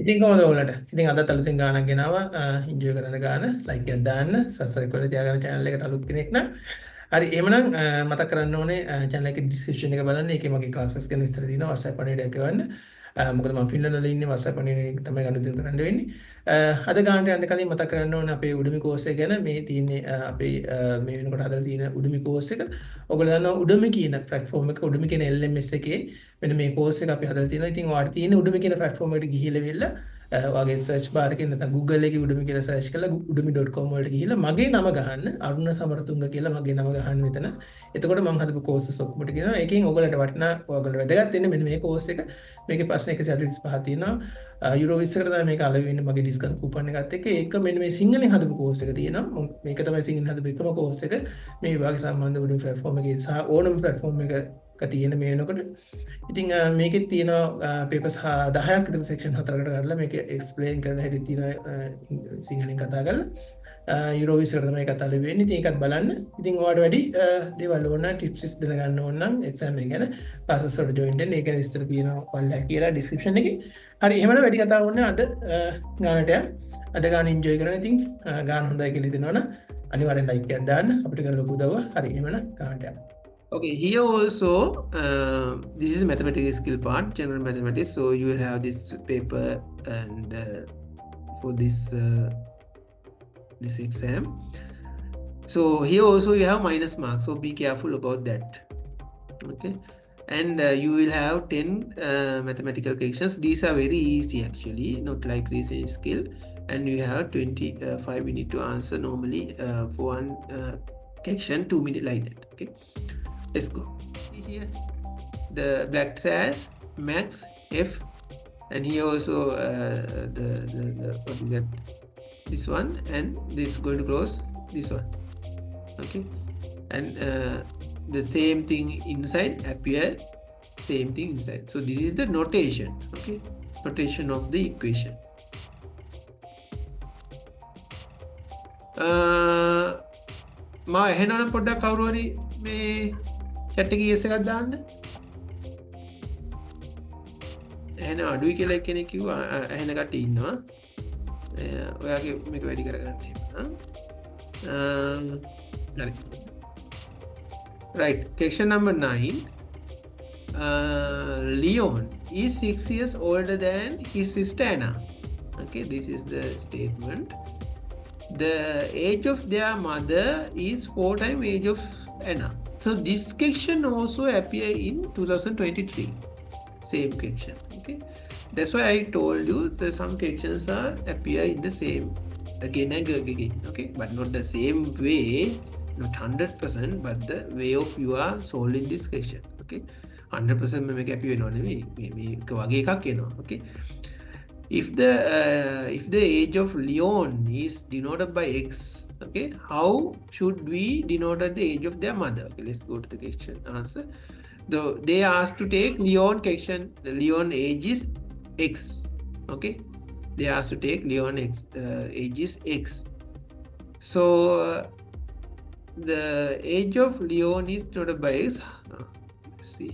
ඉතින් කොහොමද ඔයාලට? ඉතින් අදත් අලුතෙන් ගානක් ගෙනාවා. එන්ජොයි කරන ගාන. ලයික් එකක් දාන්න. සබ්ස්ක්‍රයිබ් කරලා තියාගන්න channel එකට අලුත් කෙනෙක් නම්. හරි එහෙමනම් මතක් කරන්න ඕනේ channel එකේ description එක බලන්න. ඒකේ මගේ classes ගැන විස්තර තියෙනවා. WhatsApp පණිවිඩයක් එවන්න. මොකද මම ෆින්ලන්ඩ් වල ඉන්නේ WhatsApp පණිවිඩය තමයි ගනුදෙනු කරන්න වෙන්නේ. අද ගානට යන්න කලින් මතක් කරන්න ඕනේ අපේ උඩුමි course එක ගැන. මේ තියෙන්නේ අපේ මේ වෙනකොට හදලා තියෙන උඩුමි course එක. ඔයගොල්ලෝ දන්නවා උඩුමි කියන platform එක උඩුමි කියන LMS එකේ මෙන්න මේ course එක අපි හදලා තියෙනවා. ඉතින් ඔයාලට තියෙන්නේ උඩුමි කියන platform එකට ගිහිල්ලා ඔයාගේ search bar එකේ නැත්නම් Google එකේ උඩුමි කියලා search කරලා udemy.com වලට ගිහිල්ලා මගේ නම ගහන්න අරුණ සමරතුංග කියලා මගේ නම ගහන්න මෙතන. එතකොට මම හදපු courses ඔක්කොම ටික එනවා. ඒකෙන් ඔයගොල්ලන්ට වටිනා ඔයගොල්ලෝ වැදගත් වෙන්නේ මෙන්න මේ course එක. මේකේ ප්‍රශ්න 145 තියෙනවා. යුරෝ 20කට තමයි මේක අලෙවි වෙන්නේ මගේ discount coupon එකත් එක්ක. ඒක මෙන්න මේ සිංහලෙන් හදපු course එක තියෙනවා. මේක තමයි සිංහලෙන් හදපු එකම course එක. මේ විභාග සම්බන්ධ උඩින් platform එකේ සහ ඕනම platform එකක තියෙන මේ වෙනකොට. ඉතින් මේකෙත් තියෙනවා papers 10ක් විතර section 4කට කරලා මේක explain කරන හැටි තියෙනවා සිංහලෙන් කතා කරලා. යුරෝ 20කට තමයි කතා අලෙවි වෙන්නේ. ඉතින් ඒකත් බලන්න. ඉතින් ඔයාලට වැඩි දේවල් ඕන tips දැනගන්න ඕන නම් exam එක ගැන classes වලට join වෙන්න. ඒක විස්තර තියෙනවා ඔයාලා කියලා description එකේ. හරි එහෙමනම් වැඩි කතා ඕනේ අද ගානට යන්න. අද ගාන enjoy කරන්න. ඉතින් ගාන හොඳයි කියලා හිතනවනම් අනිවාර්යෙන් like එකක් දාන්න. අපිට කරන ලොකු උදව්ව. හරි එහෙමනම් ගානට යන්න. Okay, here also this is mathematical skill part, general mathematics. So you will have this paper and for this exam. So here also you have minus marks. So be careful about that. Okay, and you will have 10 mathematical questions. These are very easy actually, not like reasoning skill. And you have 25 we need to answer normally for one question 2 minutes like that. Okay. Let's go. See here the black says max F, and here also the what you get this one, and this is going to close this one. Okay, and the same thing inside appear, same thing inside. So this is the notation. Okay, notation of the equation. මා එහෙනම් පොඩ්ඩක් කවුරු හරි මේ chat එකේ yes එකක් දාන්න. එහෙනම් අඩුයි කියලා කෙනෙක් කිව්වා. එහෙනම් කට්ටිය ඉන්නවා. ඔයාගේ මේක වැඩි කරගන්න එහෙම. හරි. Right, question number 9. Leon is 6 years older than his sister Anna. Okay, this is the statement. The age of their mother is 4 times age of Anna. So this question also appear in 2023. Same question. Okay, that's why I told you that some questions are appear in the same again and again. Okay, but not the same way, not 100%, but the way of you are solving this question. Okay, 100% මේක appear වෙනව නෙවෙයි. මේක වගේ එකක් එනවා. Okay, if the age of Leon is denoted by x, okay, how should we denote the age of their mother? Okay, let's go to the question answer. Though they asked to take Leon question, Leon age is x. Okay, they asked to take Leon x age is x. So the age of Leon is denoted by x. Let's see.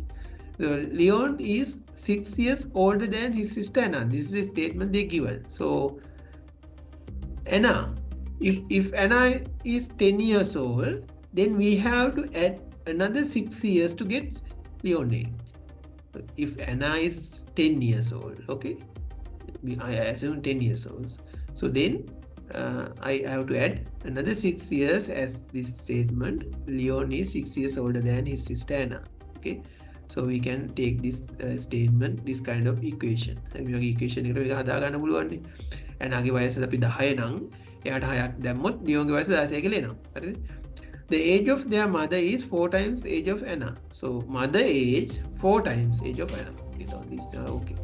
So Leon is 6 years older than his sister Anna. This is a statement they given. So Anna, if Anna is 10 years old, then we have to add another 6 years to get Leon age. If Anna is 10 years old, okay, I assume 10 years old. So then I have to add another 6 years as this statement. Leon is 6 years older than his sister Anna. Okay, so we can take this statement, this kind of equation. මේ equation එකට මේක හදා ගන්න පුළුවන් නේ. එනාගේ වයස අපි 10 නම් එයාට 6ක් දැම්මොත් ලියෝන්ගේ වයස 16 කියලා එනවා. හරිද? The age of their mother is 4 times age of Anna. So mother age 4 times age of Anna. This okay.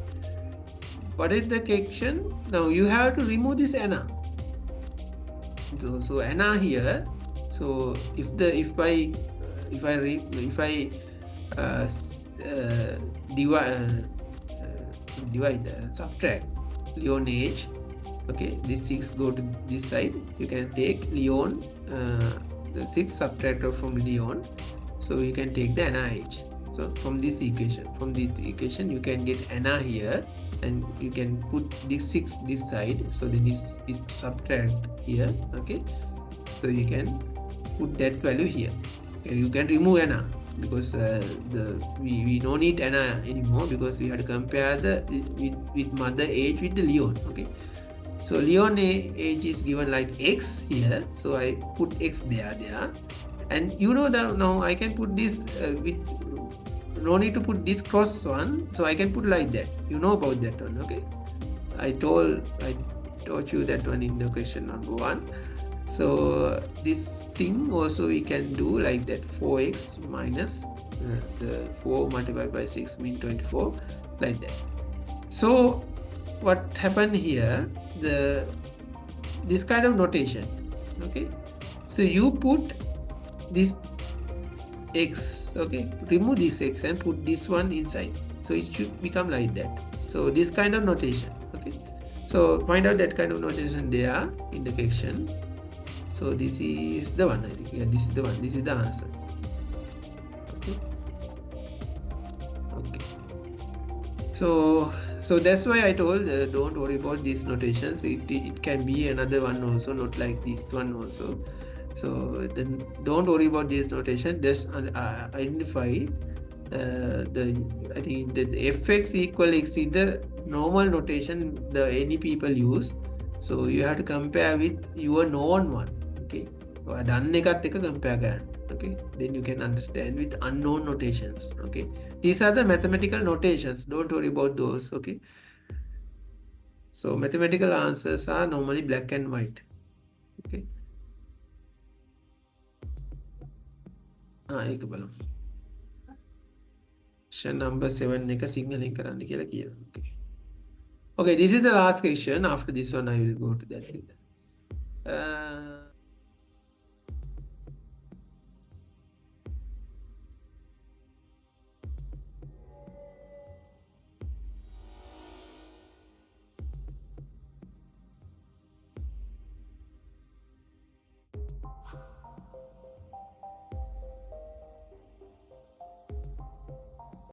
What is the question? Now you have to remove this Anna. So Anna here. So if I divide subtract Leon age. Okay, this 6 go to this side. You can take Leon, the 6 subtracted from Leon, so you can take the Anna age. So from this equation you can get Anna here, and you can put this 6 this side, so then this is subtract here. Okay, so you can put that value here. Okay, you can remove Anna, because we don't need Anna anymore, because we have to compare the with mother age with the Leon. Okay, so Leon age is given like X here, so I put X there, and you know that now I can put this with no need to put this cross one, so I can put like that. You know about that one. Okay, I taught you that one in the question number 1. So this thing also we can do like that, 4x minus the 4 multiplied by 6 mean 24, like that. So what happened here, this kind of notation. Okay, so you put this x, okay, remove this x and put this one inside, so it should become like that. So this kind of notation. Okay, so find out that kind of notation there in the question. So this is the one, I think. Yeah, this is the one. This is the answer. Okay. Okay. So that's why I told don't worry about these notations. It can be another one also, not like this one also. So then don't worry about this notation. Just identify I think that fx equal x is the normal notation any people use. So you have to compare with your known one. Okay, දන්න එකත් එක compare කරන්න. Okay, then you can understand with unknown notations. Okay, these are the mathematical notations, don't worry about those. Okay, so mathematical answers are normally black and white. Okay, ඒක බලමු. question number 7 එක සිංහලෙන් කරන්න කියලා කියනවා. Okay, okay, this is the last question. After this one I will go to that.